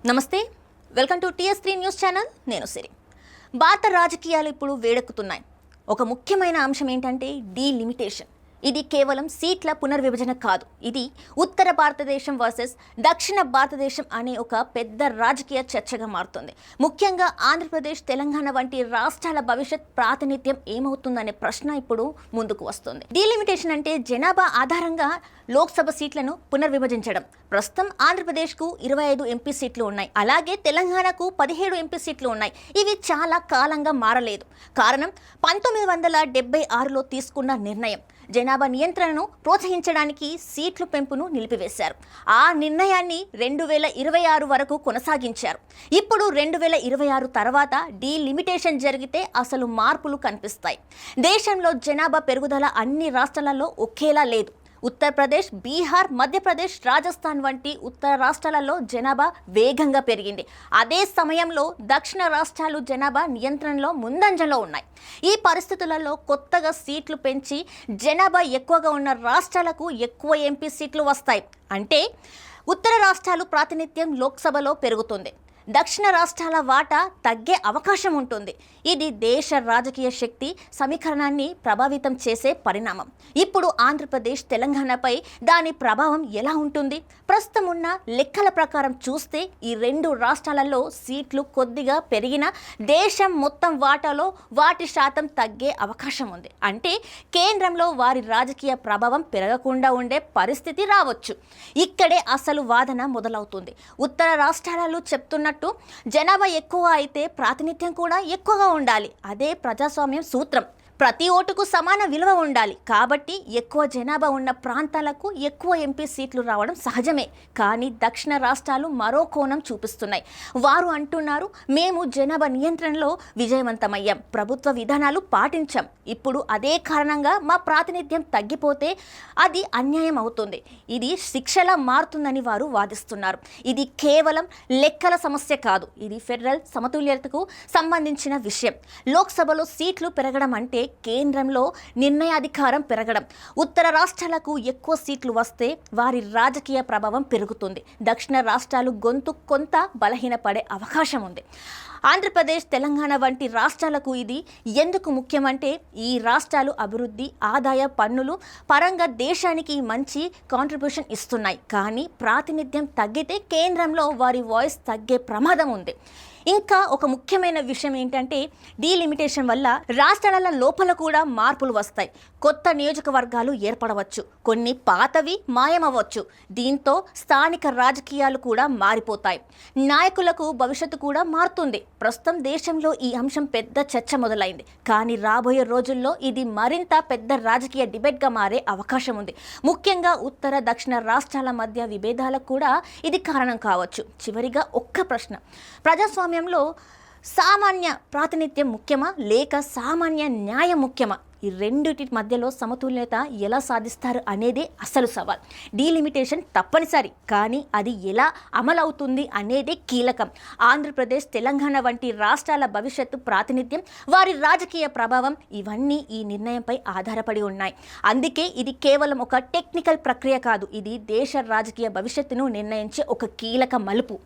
నమస్తే, welcome to TS3 news channel. నేను సిరి. భారత రాజకీయాలు ఇప్పుడు వేడెక్కుతున్నాయి. ఒక ముఖ్యమైన అంశం ఏంటంటే డీలిమిటేషన్. ఇది కేవలం సీట్ల పునర్విభజన కాదు, ఇది ఉత్తర భారతదేశం వర్సెస్ దక్షిణ భారతదేశం అనే ఒక పెద్ద రాజకీయ చర్చగా మారుతుంది. ముఖ్యంగా ఆంధ్రప్రదేశ్, తెలంగాణ వంటి రాష్ట్రాల భవిష్యత్ ప్రాతినిధ్యం ఏమవుతుందనే ప్రశ్న ఇప్పుడు ముందుకు వస్తుంది. డీలిమిటేషన్ అంటే జనాభా ఆధారంగా లోక్సభ సీట్లను పునర్విభజించడం. ప్రస్తుతం ఆంధ్రప్రదేశ్కు 25 ఎంపీ సీట్లు ఉన్నాయి, అలాగే తెలంగాణకు 17 ఎంపీ సీట్లు ఉన్నాయి. ఇవి చాలా కాలంగా మారలేదు. కారణం 1976లో తీసుకున్న నిర్ణయం. జనాభా నియంత్రణను ప్రోత్సహించడానికి సీట్ల పెంపును నిలిపివేశారు. ఆ నిర్ణయాన్ని 2026 వరకు కొనసాగించారు. ఇప్పుడు 2026 తర్వాత డీలిమిటేషన్ జరిగితే అసలు మార్పులు కనిపిస్తాయి. దేశంలో జనాభా పెరుగుదల అన్ని రాష్ట్రాలలో ఒకేలా లేదు. ఉత్తరప్రదేశ్, బీహార్, మధ్యప్రదేశ్, రాజస్థాన్ వంటి ఉత్తర రాష్ట్రాలలో జనాభా వేగంగా పెరిగింది. అదే సమయంలో దక్షిణ రాష్ట్రాలు జనాభా నియంత్రణలో ముందంజలో ఉన్నాయి. ఈ పరిస్థితులలో కొత్తగా సీట్లు పెంచి జనాభా ఎక్కువగా ఉన్న రాష్ట్రాలకు ఎక్కువ ఎంపీ సీట్లు వస్తాయి. అంటే ఉత్తర రాష్ట్రాలు ప్రాతినిధ్యం లోక్సభలో పెరుగుతుంది, దక్షిణ రాష్ట్రాల వాటా తగ్గే అవకాశం ఉంటుంది. ఇది దేశ రాజకీయ శక్తి సమీకరణాన్ని ప్రభావితం చేసే పరిణామం. ఇప్పుడు ఆంధ్రప్రదేశ్, తెలంగాణపై దాని ప్రభావం ఎలా ఉంటుంది? ప్రస్తుతం ఉన్న లెక్కల ప్రకారం చూస్తే ఈ రెండు రాష్ట్రాలలో సీట్లు కొద్దిగా పెరిగినా దేశం మొత్తం వాటాలో వాటి శాతం తగ్గే అవకాశం ఉంది. అంటే కేంద్రంలో వారి రాజకీయ ప్రభావం పెరగకుండా ఉండే పరిస్థితి రావచ్చు. ఇక్కడే అసలు వాదన మొదలవుతుంది. ఉత్తర రాష్ట్రాలలో చెప్తున్న జనాభా ఎక్కువ అయితే ప్రాతినిధ్యం కూడా ఎక్కువగా ఉండాలి. అదే ప్రజాస్వామ్యం సూత్రం. ప్రతి ఓటుకు సమాన విలువ ఉండాలి. కాబట్టి ఎక్కువ జనాభా ఉన్న ప్రాంతాలకు ఎక్కువ ఎంపీ సీట్లు రావడం సహజమే. కానీ దక్షిణ రాష్ట్రాలు మరో కోణం చూపిస్తున్నాయి. వారు అంటున్నారు, మేము జనాభా నియంత్రణలో విజయవంతమయ్యాం, ప్రభుత్వ విధానాలు పాటించాం. ఇప్పుడు అదే కారణంగా మా ప్రాతినిధ్యం తగ్గిపోతే అది అన్యాయం అవుతుంది, ఇది శిక్షలా మారుతుందని వారు వాదిస్తున్నారు. ఇది కేవలం లెక్కల సమస్య కాదు, ఇది ఫెడరల్ సమతుల్యతకు సంబంధించిన విషయం. లోక్సభలో సీట్లు పెరగడం అంటే కేంద్రంలో నిర్ణయాధికారం పెరగడం. ఉత్తర రాష్ట్రాలకు ఎక్కువ సీట్లు వస్తే వారి రాజకీయ ప్రభావం పెరుగుతుంది. దక్షిణ రాష్ట్రాలు గొంతు కొంత బలహీనపడే అవకాశం ఉంది. ఆంధ్రప్రదేశ్, తెలంగాణ వంటి రాష్ట్రాలకు ఇది ఎందుకు ముఖ్యమంటే ఈ రాష్ట్రాలు అభివృద్ధి, ఆదాయ పన్నులు పరంగా దేశానికి మంచి కాంట్రిబ్యూషన్ ఇస్తున్నాయి. కానీ ప్రాతినిధ్యం తగ్గితే కేంద్రంలో వారి వాయిస్ తగ్గే ప్రమాదం ఉంది. ఇంకా ఒక ముఖ్యమైన విషయం ఏంటంటే డీలిమిటేషన్ వల్ల రాష్ట్రాల లోపల కూడా మార్పులు వస్తాయి. కొత్త నియోజకవర్గాలు ఏర్పడవచ్చు, కొన్ని పాతవి మాయమవ్వచ్చు. దీంతో స్థానిక రాజకీయాలు కూడా మారిపోతాయి, నాయకులకు భవిష్యత్తు కూడా మారుతుంది. ప్రస్తుతం దేశంలో ఈ అంశం పెద్ద చర్చ మొదలైంది. కానీ రాబోయే రోజుల్లో ఇది మరింత పెద్ద రాజకీయ డిబేట్గా మారే అవకాశం ఉంది. ముఖ్యంగా ఉత్తర, దక్షిణ రాష్ట్రాల మధ్య విభేదాలకు కూడా ఇది కారణం కావచ్చు. చివరిగా ఒక్క ప్రశ్న, ప్రజాస్వామ్యంలో సామాన్య ప్రాతినిధ్యం ముఖ్యమా లేక సామాన్య న్యాయం ముఖ్యమా? ఈ రెండిటి మధ్యలో సమతుల్యత ఎలా సాధిస్తారు అనేదే అసలు సవాల్. డీలిమిటేషన్ తప్పనిసరి, కానీ అది ఎలా అమలవుతుంది అనేదే కీలకం. ఆంధ్రప్రదేశ్, తెలంగాణ వంటి రాష్ట్రాల భవిష్యత్తు ప్రాతినిధ్యం, వారి రాజకీయ ప్రభావం ఇవన్నీ ఈ నిర్ణయంపై ఆధారపడి ఉన్నాయి. అందుకే ఇది కేవలం ఒక టెక్నికల్ ప్రక్రియ కాదు, ఇది దేశ రాజకీయ భవిష్యత్తును నిర్ణయించే ఒక కీలక మలుపు.